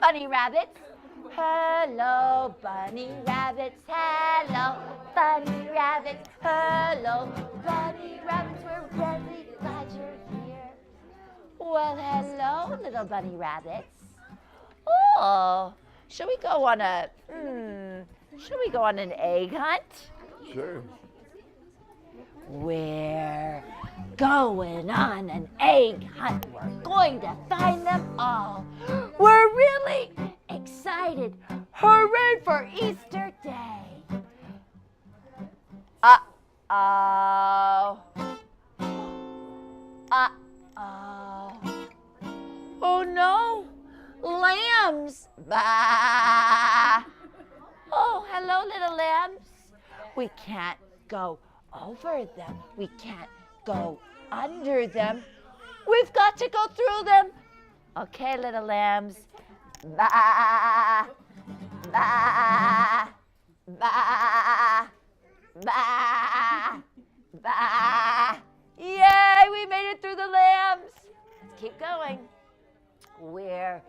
bunny rabbits. Hello, bunny rabbits. Hello, bunny rabbits. Hello, bunny rabbits. We're really glad you're here. Well, hello, little bunny rabbits. Oh, shall we go on an egg hunt? Sure. We're going on an egg hunt. We're going to find them all. We're really excited. Hooray for Easter Day. Uh-oh. Uh-oh. Oh no, lambs. Bah. Oh, hello, little lambs. We can't go over them. We can't go under them. We've got to go through them. Okay, little lambs. Bah, bah, bah, bah, bah. Yay, we made it through the lambs. Let's keep going. We're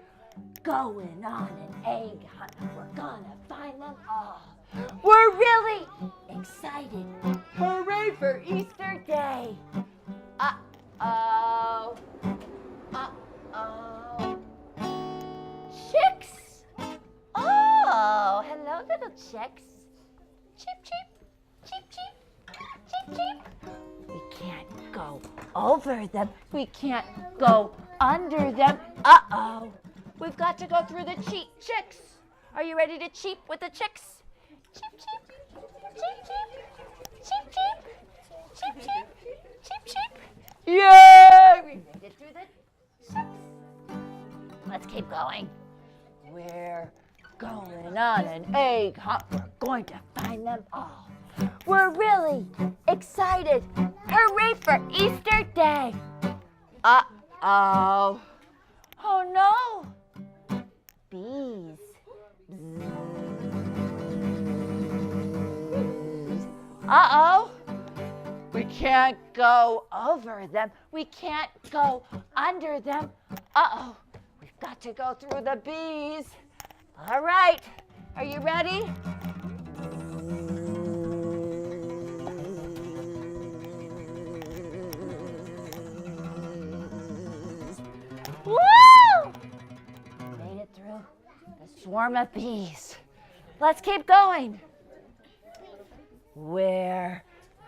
going on an egg hunt. We're gonna find them all. We're really excited. Hooray for Easter Day. Uh-oh. Uh-oh. Chicks. Oh, hello, little chicks. Cheep, cheep. Cheep, cheep. Cheep, cheep. We can't go over them. We can't go under them. Uh-oh. We've got to go through the chicks. Are you ready to cheep with the chicks? Cheep, cheep, cheep, cheep, cheep, cheep, cheep, cheep, cheep, cheep. Yay! We made it through the chicks. Let's keep going. We're going on an egg hunt. We're going to find them all. We're really excited. Hooray for Easter Day. Uh-oh. Oh no. Bees. Uh-oh. We can't go over them. We can't go under them. Uh-oh. We've got to go through the bees. All right. Are you ready? Woo! Made it through the swarm of bees. Let's keep going. We're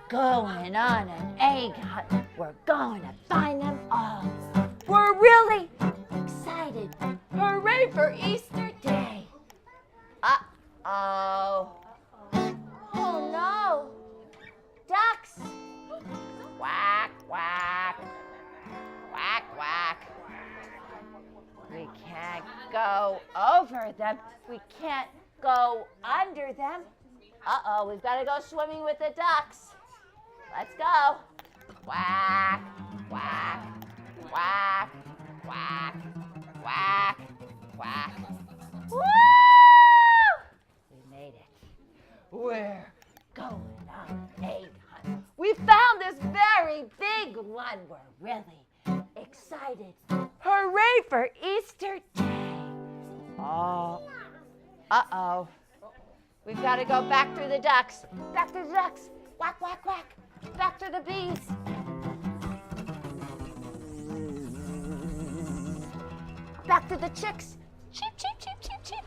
going on an egg hunt. We're going to find them all. We're really excited. Hooray for Easter Day. Uh-oh. Oh no. Ducks. Quack, quack. Quack, quack. We can't go over them. We can't go under them. Uh-oh, we've got to go swimming with the ducks. Let's go. Quack, quack, quack, quack, quack, quack. Woo! We made it. We're going on an egg hunt. We found this very big one. We're really excited. Hooray for Easter Day. Oh. Uh-oh. We've got to go back through the ducks. Back through the ducks. Quack, quack, quack. Back through the bees. Back through the chicks. Cheep, cheep, cheep, cheep, cheep.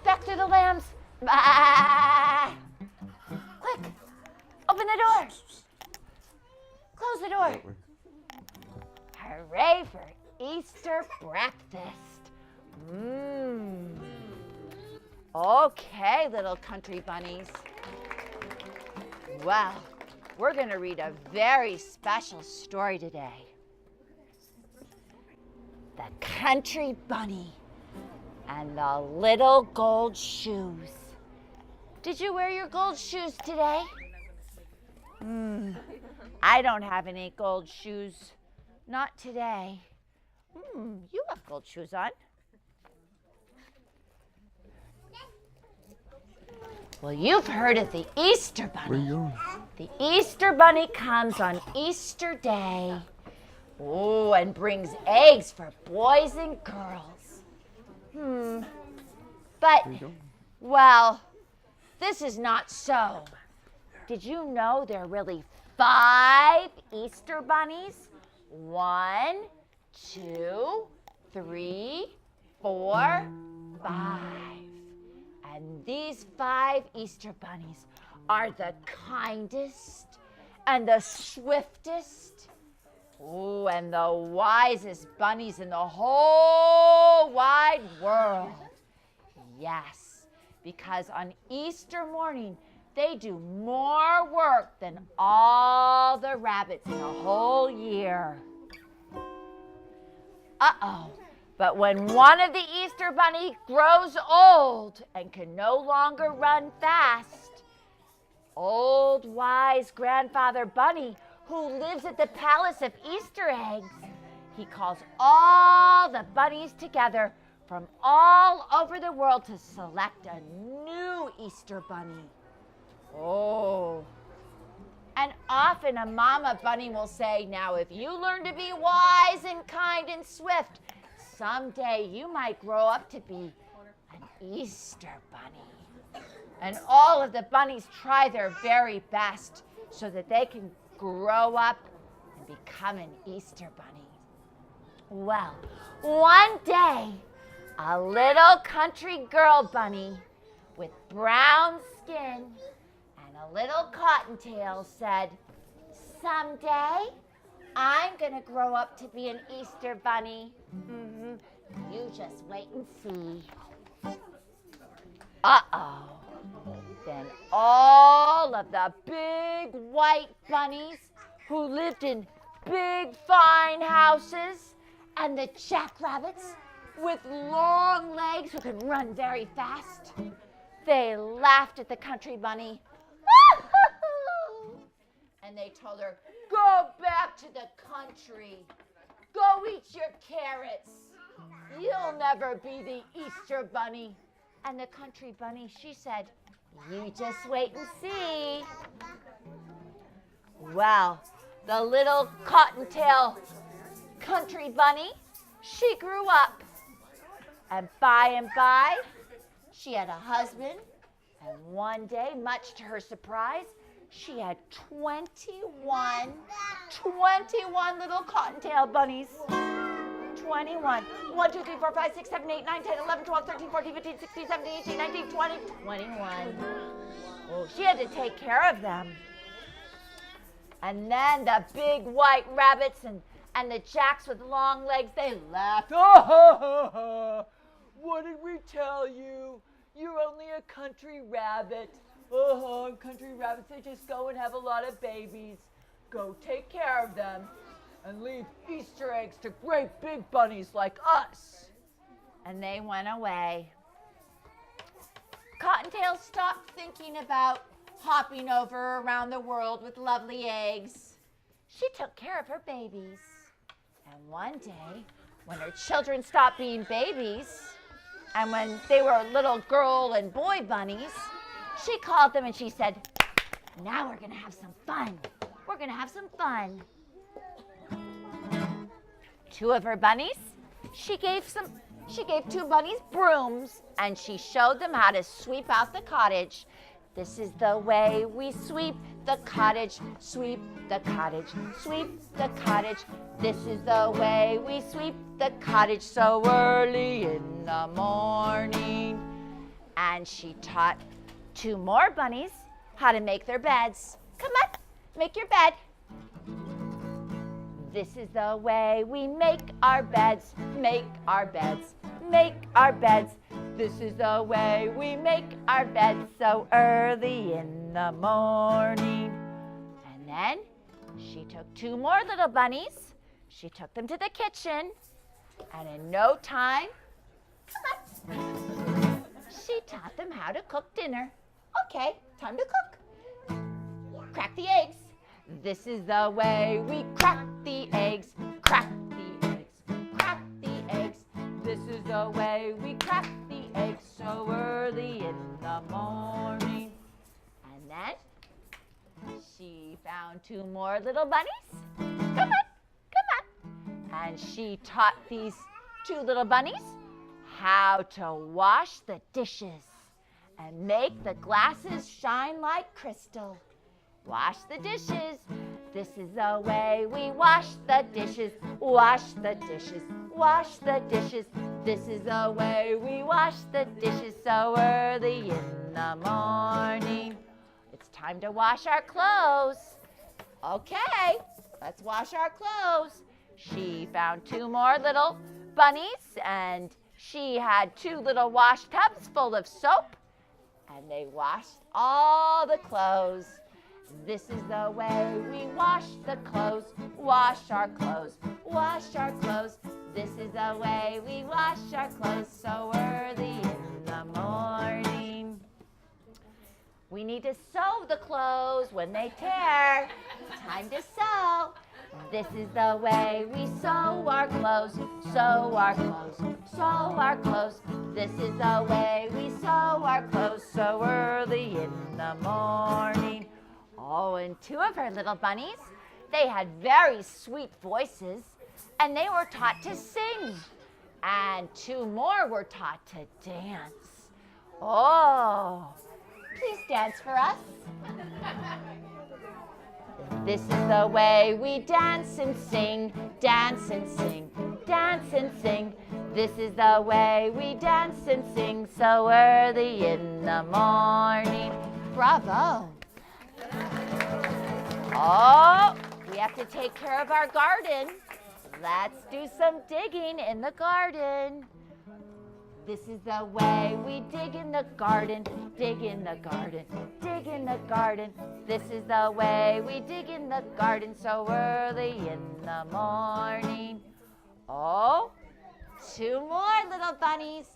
Back through the lambs. Bah! Quick. Open the door. Close the door. Hooray for Easter breakfast. Mmm. Okay, little country bunnies. Well, we're going to read a very special story today. The Country Bunny and the Little Gold Shoes. Did you wear your gold shoes today? I don't have any gold shoes. Not today. You have gold shoes on. Well, you've heard of the Easter Bunny. Where are you going? The Easter Bunny comes on Easter Day. Oh, and brings eggs for boys and girls. But, well, this is not so. Did you know there are really 5 Easter bunnies? 1, 2, 3, 4, 5. And these 5 Easter bunnies are the kindest and the swiftest, and the wisest bunnies in the whole wide world. Yes, because on Easter morning, they do more work than all the rabbits in a whole year. Uh-oh. But when one of the Easter bunny grows old and can no longer run fast, old wise grandfather bunny, who lives at the palace of Easter eggs, he calls all the bunnies together from all over the world to select a new Easter bunny. Oh. And often a mama bunny will say, now if you learn to be wise and kind and swift, someday you might grow up to be an Easter bunny. And all of the bunnies try their very best so that they can grow up and become an Easter bunny. Well, one day, a little country girl bunny with brown skin and a little cottontail said, someday I'm going to grow up to be an Easter bunny. You just wait and see. Uh-oh. Then all of the big white bunnies who lived in big fine houses and the jackrabbits with long legs who can run very fast, they laughed at the country bunny. And they told her, go back to the country. Go eat your carrots. You'll never be the Easter bunny. And the country bunny, she said, you just wait and see. Well, the little cottontail country bunny, she grew up. And by, she had a husband. And one day, much to her surprise, she had 21 little cottontail bunnies. 21. 1, 2, 3, 4, 5, 6, 7, 8, 9, 10, 11, 12, 13, 14, 15, 16, 17, 18, 19, 20, 21. Oh, she had to take care of them. And then the big white rabbits and the jacks with long legs, they laughed. What did we tell you? You're only a country rabbit. Country rabbits, they just go and have a lot of babies. Go take care of them and leave Easter eggs to great big bunnies like us. And they went away. Cottontail stopped thinking about hopping over around the world with lovely eggs. She took care of her babies. And one day, when her children stopped being babies, and when they were little girl and boy bunnies, she called them and she said, now we're gonna have some fun. We're gonna have some fun. 2 of her bunnies, she gave 2 bunnies brooms, and she showed them how to sweep out the cottage. This is the way we sweep the cottage, sweep the cottage, sweep the cottage. This is the way we sweep the cottage so early in the morning. And she taught 2 more bunnies how to make their beds. Come on, make your bed. This is the way we make our beds, make our beds, make our beds. This is the way we make our beds so early in the morning. And then she took 2 more little bunnies. She took them to the kitchen. And in no time, come on, she taught them how to cook dinner. Okay, time to cook. Crack the eggs. This is the way we crack the eggs, crack the eggs, crack the eggs. This is the way we crack the eggs so early in the morning. And then she found 2 more little bunnies. Come on, come on. And she taught these 2 little bunnies how to wash the dishes and make the glasses shine like crystal. Wash the dishes. This is the way we wash the dishes. Wash the dishes. Wash the dishes. This is the way we wash the dishes so early in the morning. It's time to wash our clothes. Okay, let's wash our clothes. She found 2 more little bunnies, and she had 2 little wash tubs full of soap, and they washed all the clothes. This is the way we wash the clothes. Wash our clothes. Wash our clothes. This is the way we wash our clothes so early in the morning. We need to sew the clothes when they tear. Time to sew. This is the way we sew our clothes. Sew our clothes. Sew our clothes. This is the way we sew our clothes so early in the morning. Oh, and 2 of her little bunnies, they had very sweet voices, and they were taught to sing. And 2 more were taught to dance. Oh, please dance for us. This is the way we dance and sing, dance and sing, dance and sing. This is the way we dance and sing so early in the morning. Bravo. Oh, we have to take care of our garden. Let's do some digging in the garden. This is the way we dig in the garden, dig in the garden, dig in the garden. This is the way we dig in the garden so early in the morning. Oh, 2 more little bunnies.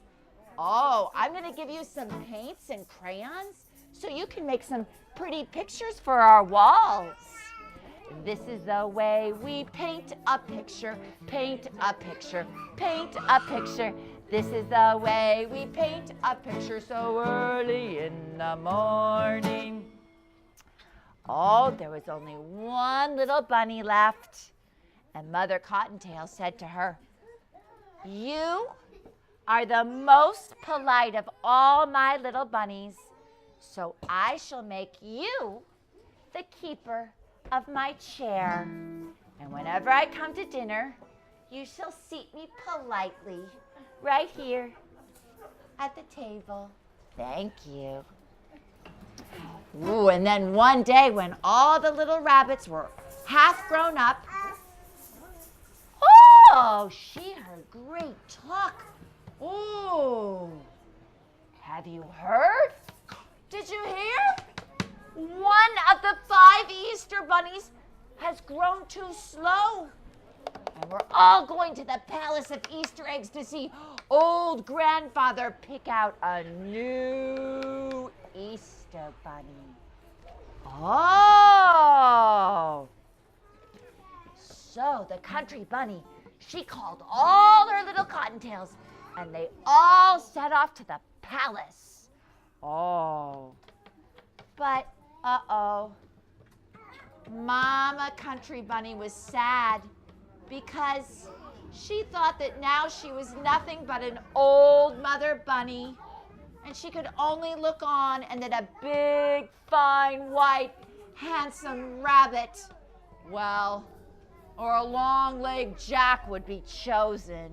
Oh, I'm going to give you some paints and crayons so you can make some pretty pictures for our walls. This is the way we paint a picture, paint a picture, paint a picture. This is the way we paint a picture so early in the morning. Oh, there was only 1 little bunny left. And Mother Cottontail said to her, "You are the most polite of all my little bunnies, so I shall make you the keeper of my chair. And whenever I come to dinner, you shall seat me politely right here at the table. Thank you." Ooh, and then one day when all the little rabbits were half grown up, oh, she heard great talk. Oh, have you heard? Did you hear? One of the 5 Easter bunnies has grown too slow. And we're all going to the Palace of Easter Eggs to see old grandfather pick out a new Easter bunny. Oh! So the country bunny, she called all her little cottontails, and they all set off to the palace. Oh. But, uh-oh. Mama Country Bunny was sad because she thought that now she was nothing but an old mother bunny, and she could only look on, and that a big, fine, white, handsome rabbit, well, or a long-legged Jack would be chosen.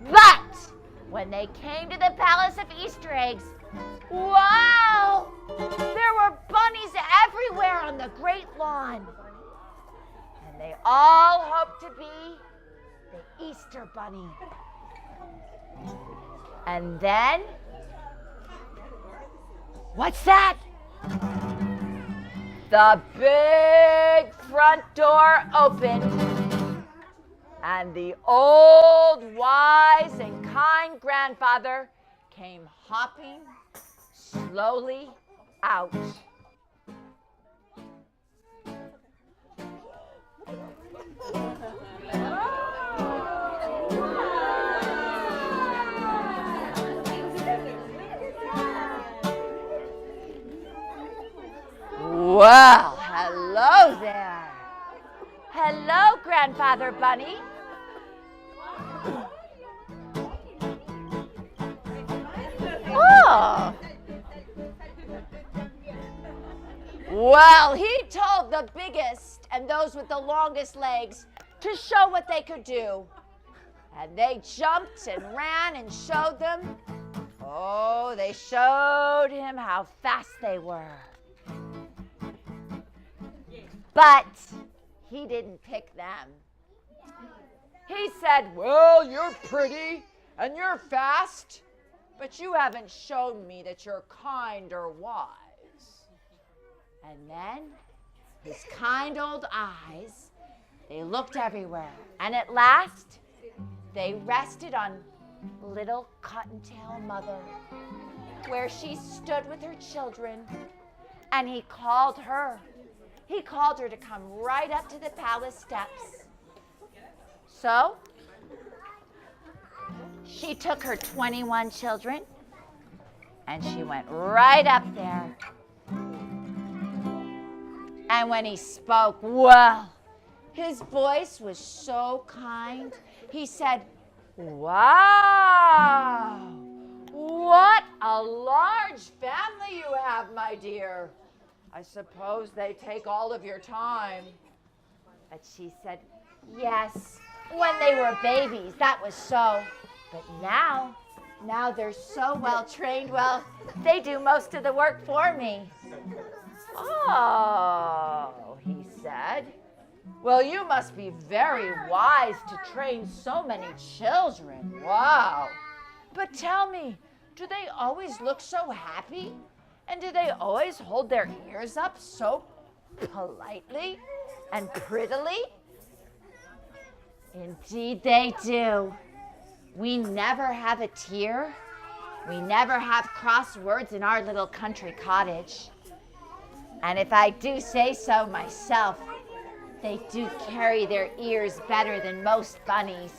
But when they came to the Palace of Easter Eggs, wow! There were bunnies everywhere on the great lawn. And they all hoped to be the Easter bunny. And then, what's that? The big front door opened, and the old, wise, and kind grandfather came hopping slowly out. Well, hello there. Hello, Grandfather Bunny. Well, he told the biggest and those with the longest legs to show what they could do. And they jumped and ran and showed them. Oh, they showed him how fast they were. But he didn't pick them. He said, well, you're pretty and you're fast, but you haven't shown me that you're kind or wise. And then his kind old eyes, they looked everywhere. And at last, they rested on little Cottontail Mother, where she stood with her children. And he called her. He called her to come right up to the palace steps. So, she took her 21 children, and she went right up there. And when he spoke, well, his voice was so kind. He said, wow, what a large family you have, my dear. I suppose they take all of your time. But she said, yes, when they were babies, that was so. But now they're so well trained, well, they do most of the work for me. Oh, he said, well, you must be very wise to train so many children. Wow. But tell me, do they always look so happy? And do they always hold their ears up so politely and prettily? Indeed they do. We never have a tear. We never have cross words in our little country cottage. And if I do say so myself, they do carry their ears better than most bunnies.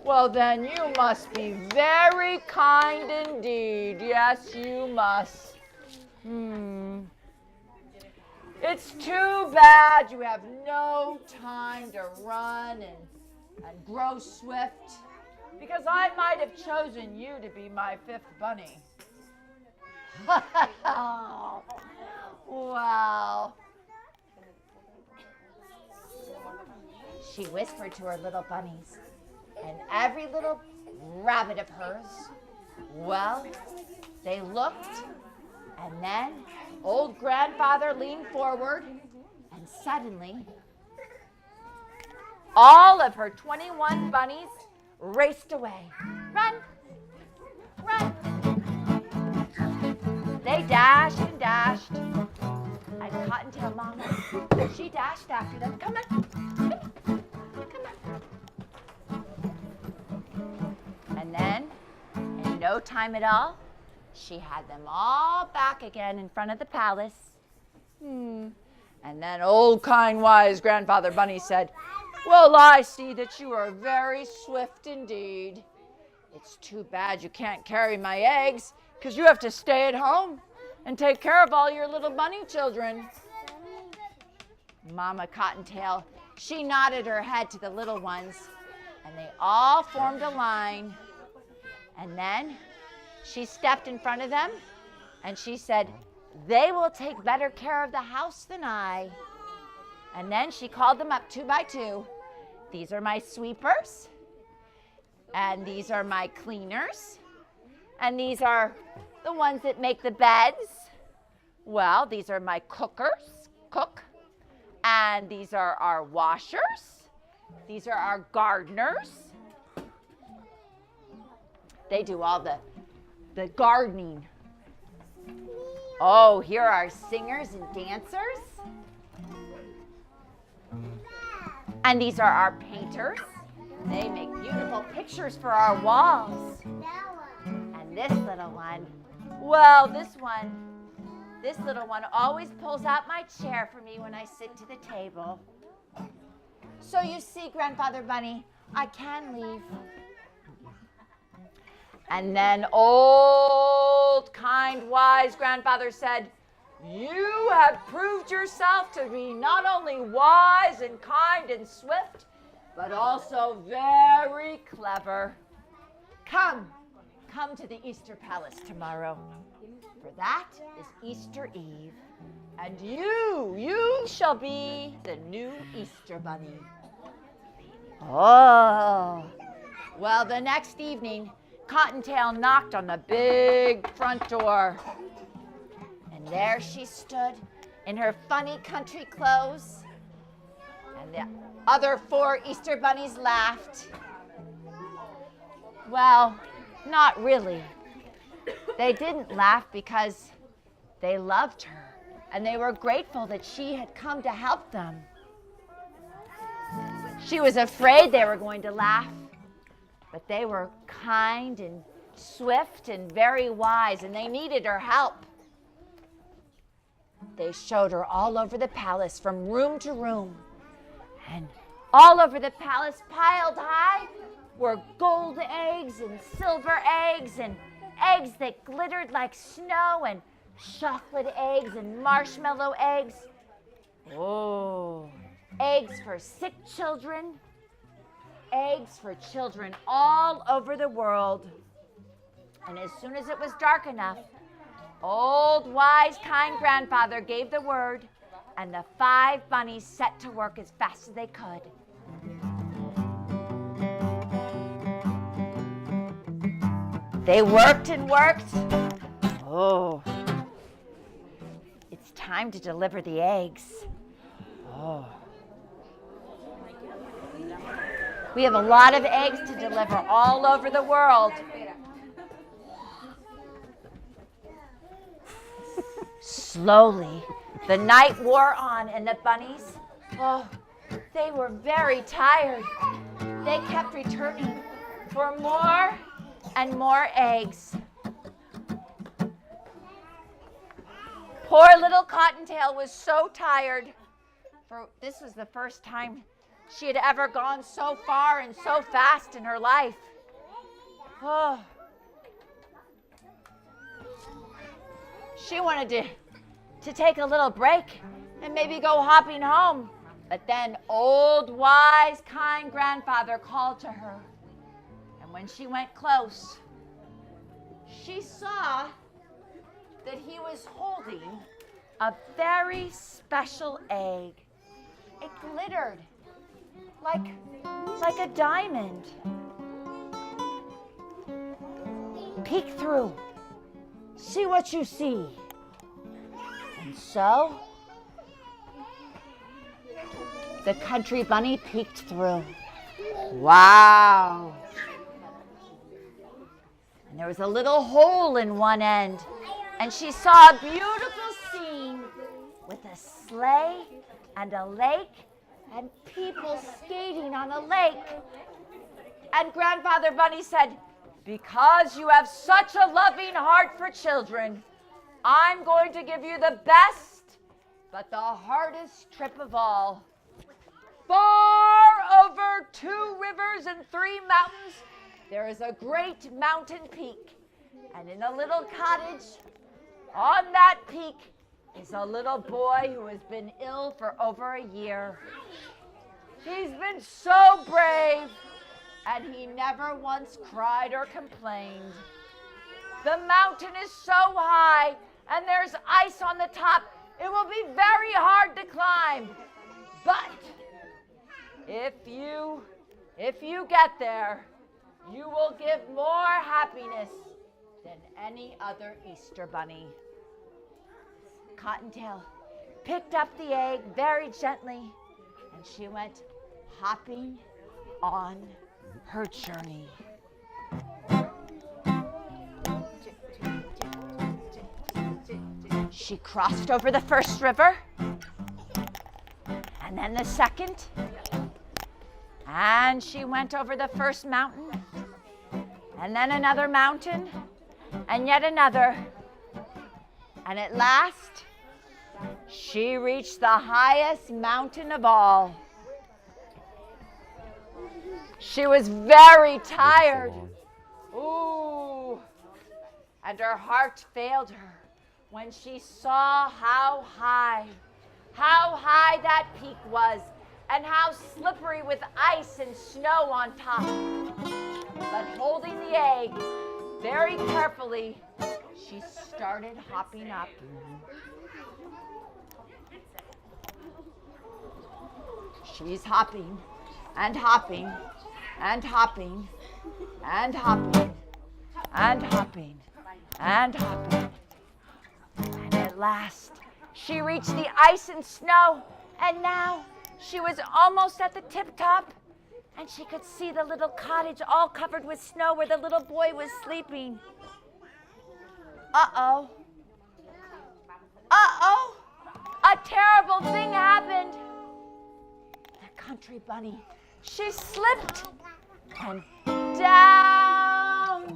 Well, then you must be very kind indeed. Yes, you must. It's too bad you have no time to run and grow swift, because I might have chosen you to be my fifth bunny. Wow. She whispered to her little bunnies, and every little rabbit of hers, well, they looked, and then old grandfather leaned forward, and suddenly, all of her 21 bunnies raced away. Run! Run! They dashed and dashed. And Cottontail Mama, she dashed after them. Come on. Come on. And then, in no time at all, she had them all back again in front of the palace. And then old kind wise Grandfather Bunny said, well, I see that you are very swift indeed. It's too bad you can't carry my eggs, because you have to stay at home and take care of all your little bunny children. Mama Cottontail, she nodded her head to the little ones, and they all formed a line. And then she stepped in front of them, and she said, they will take better care of the house than I. And then she called them up 2 by 2. These are my sweepers, and these are my cleaners, and these are the ones that make the beds. Well, these are my cook, and these are our washers. These are our gardeners. They do all the gardening. Oh, here are singers and dancers. And these are our painters. They make beautiful pictures for our walls. And this little one, well, this little one always pulls out my chair for me when I sit to the table. So you see, Grandfather Bunny, I can leave. And then old, kind, wise Grandfather said, you have proved yourself to be not only wise and kind and swift, but also very clever. Come, come to the Easter Palace tomorrow, for that is Easter Eve, and you shall be the new Easter bunny. Oh, well, the next evening, Cottontail knocked on the big front door, and there she stood in her funny country clothes, and the other 4 Easter bunnies laughed. Well, not really. They didn't laugh because they loved her, and they were grateful that she had come to help them. She was afraid they were going to laugh, but they were kind and swift and very wise, and they needed her help. They showed her all over the palace, from room to room, and all over the palace, piled high, were gold eggs and silver eggs and eggs that glittered like snow and chocolate eggs and marshmallow eggs. Oh, eggs for sick children, eggs for children all over the world. And as soon as it was dark enough, old, wise, kind grandfather gave the word, and the 5 bunnies set to work as fast as they could. They worked and worked. Oh, it's time to deliver the eggs. Oh. We have a lot of eggs to deliver all over the world. Slowly, the night wore on, and the bunnies, they were very tired. They kept returning for more and more eggs. Poor little Cottontail was so tired, for this was the first time she had ever gone so far and so fast in her life. Oh. She wanted to take a little break and maybe go hopping home. But then old, wise, kind grandfather called to her. And when she went close, she saw that he was holding a very special egg. It glittered like a diamond. Peek through. See what you see. And so, the country bunny peeked through. Wow. And there was a little hole in one end, and she saw a beautiful scene with a sleigh and a lake and people skating on a lake. And Grandfather Bunny said, "Because you have such a loving heart for children, I'm going to give you the best, but the hardest trip of all. Far over 2 rivers and 3 mountains, there is a great mountain peak. And in a little cottage on that peak is a little boy who has been ill for over a year. He's been so brave, and he never once cried or complained. The mountain is so high, and there's ice on the top. It will be very hard to climb. But if you get there, you will give more happiness than any other Easter bunny." Cottontail picked up the egg very gently, and she went hopping on her journey. She crossed over the first river, and then the second, and she went over the first mountain, and then another mountain, and yet another, and at last, she reached the highest mountain of all. She was very tired. Ooh, and her heart failed her when she saw how high that peak was, and how slippery with ice and snow on top. But holding the egg very carefully, she started hopping up. She's hopping and hopping and hopping and hopping and hopping and hopping. And at last, she reached the ice and snow, and now she was almost at the tip top, and she could see the little cottage all covered with snow where the little boy was sleeping. Uh-oh. Uh-oh. A terrible thing happened. The country bunny, she slipped and down,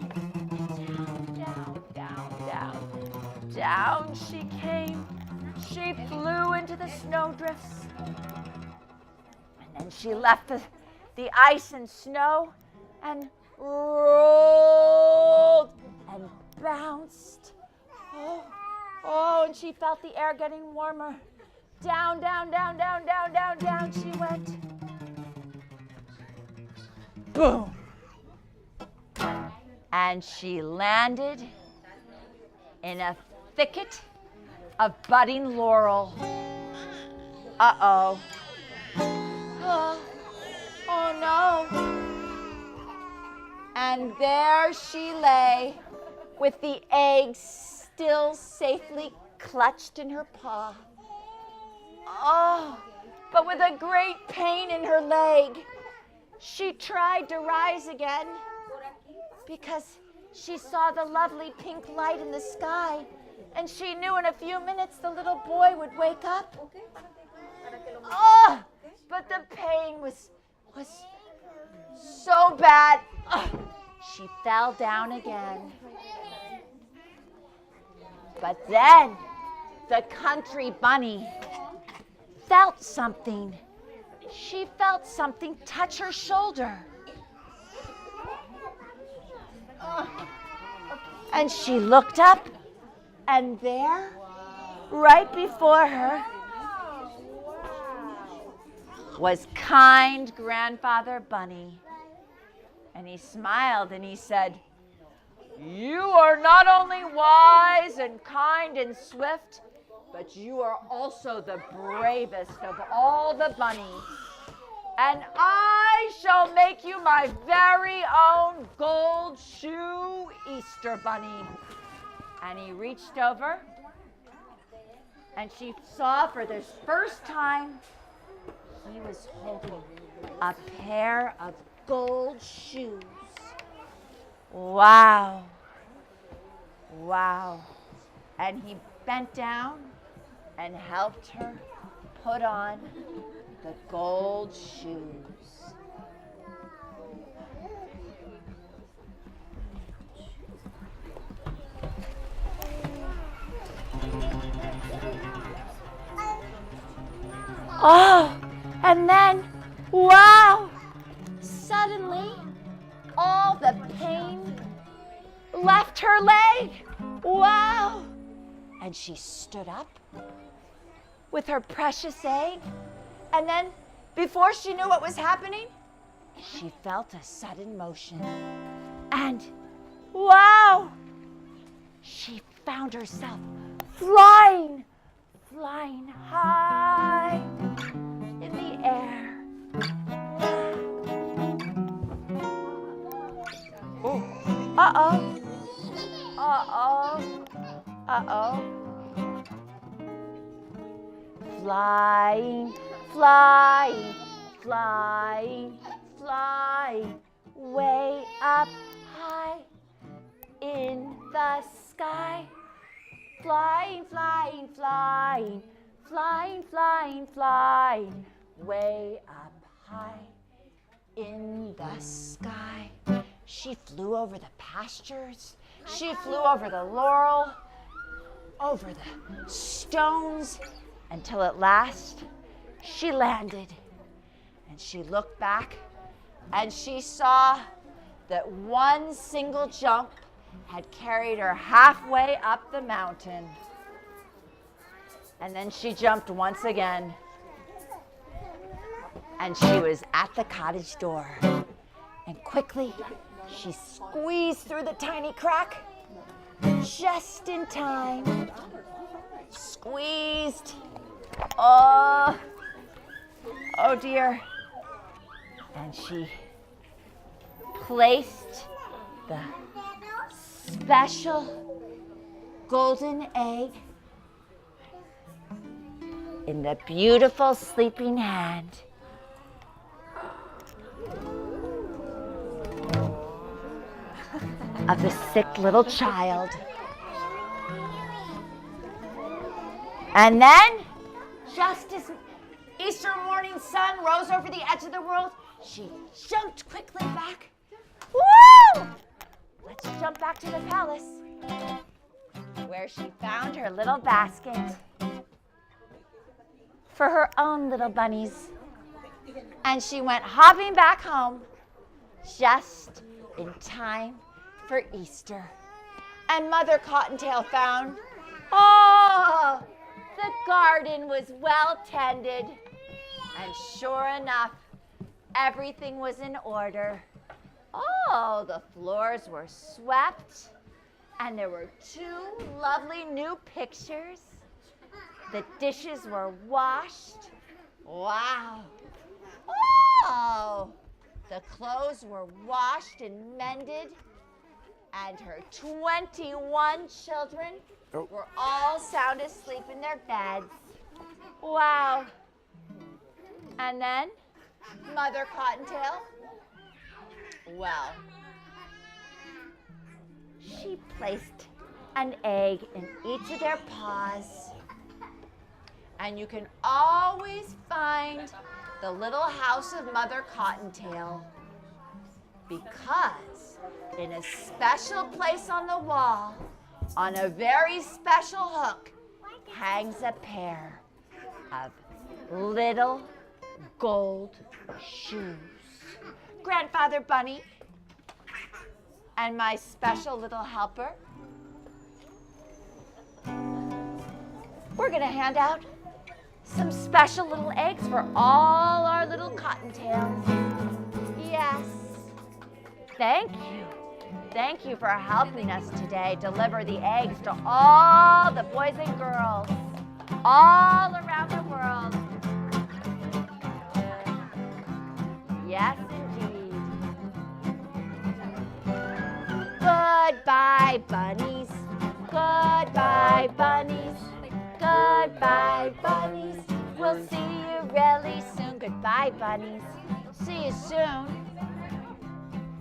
down she came. She flew into the snowdrifts. And then she left the ice and snow and rolled and bounced. Oh, and she felt the air getting warmer. Down she went. Boom. And she landed in a thicket of budding laurel. Uh-oh. Oh no. And there she lay with the eggs still safely clutched in her paw. Oh, but with a great pain in her leg. She tried to rise again because she saw the lovely pink light in the sky, and she knew in a few minutes the little boy would wake up. Oh, but the pain was so bad. Oh, she fell down again. But then the country bunny felt something. She felt something touch her shoulder. And she looked up, and there, right before her, was kind Grandfather Bunny. And he smiled and he said, "You are not only wise and kind and swift, but you are also the bravest of all the bunnies. And I shall make you my very own gold shoe Easter bunny." And he reached over, and she saw for the first time he was holding a pair of gold shoes. Wow. Wow. And he bent down and helped her put on the gold shoes. Oh, and then, wow, suddenly all the pain left her leg. Wow. And she stood up with her precious egg. And then, before she knew what was happening, she felt a sudden motion. And, wow, she found herself flying high in the air. Oh, uh-oh. Uh-oh. Uh-oh. Flying, flying, flying, flying, way up high in the sky. Flying, flying, flying, flying, flying, flying, way up high in the sky. She flew over the pastures. She flew over the laurel, over the stones, until at last she landed. And she looked back, and she saw that one single jump had carried her halfway up the mountain. And then she jumped once again, and she was at the cottage door. And quickly She squeezed through the tiny crack just in time. Squeezed. Oh dear. And she placed the special golden egg in the beautiful sleeping hand of the sick little child. And then, just as Easter morning sun rose over the edge of the world, she jumped quickly back. Woo! Let's jump back to the palace, where she found her little basket for her own little bunnies. And she went hopping back home just in time for Easter. And Mother Cottontail found, the garden was well tended. And sure enough, everything was in order. The floors were swept, and there were 2 lovely new pictures. The dishes were washed. Wow. The clothes were washed and mended, and her 21 children were all sound asleep in their beds. Wow. And then Mother Cottontail, well, she placed an egg in each of their paws. And you can always find the little house of Mother Cottontail, because in a special place on the wall, on a very special hook, hangs a pair of little gold shoes. Grandfather Bunny and my special little helper, we're going to hand out some special little eggs for all our little cottontails. Yes. Thank you. Thank you for helping us today deliver the eggs to all the boys and girls all around the world. Yes, indeed. Goodbye, bunnies. Goodbye, bunnies. Goodbye, bunnies. We'll see you really soon. Goodbye, bunnies. See you soon.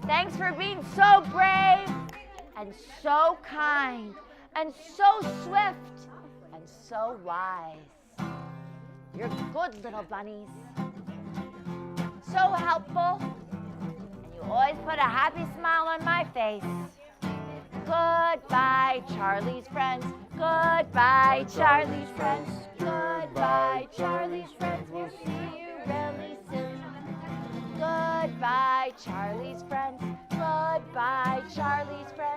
Thanks for being so brave and so kind and so swift and so wise. You're good little bunnies. So helpful, and you always put a happy smile on my face. Goodbye, Charlie's friends. Goodbye, Charlie's friends. Goodbye, Charlie's friends. We'll see you really soon. Goodbye, Charlie's friends. Goodbye, Charlie's friends.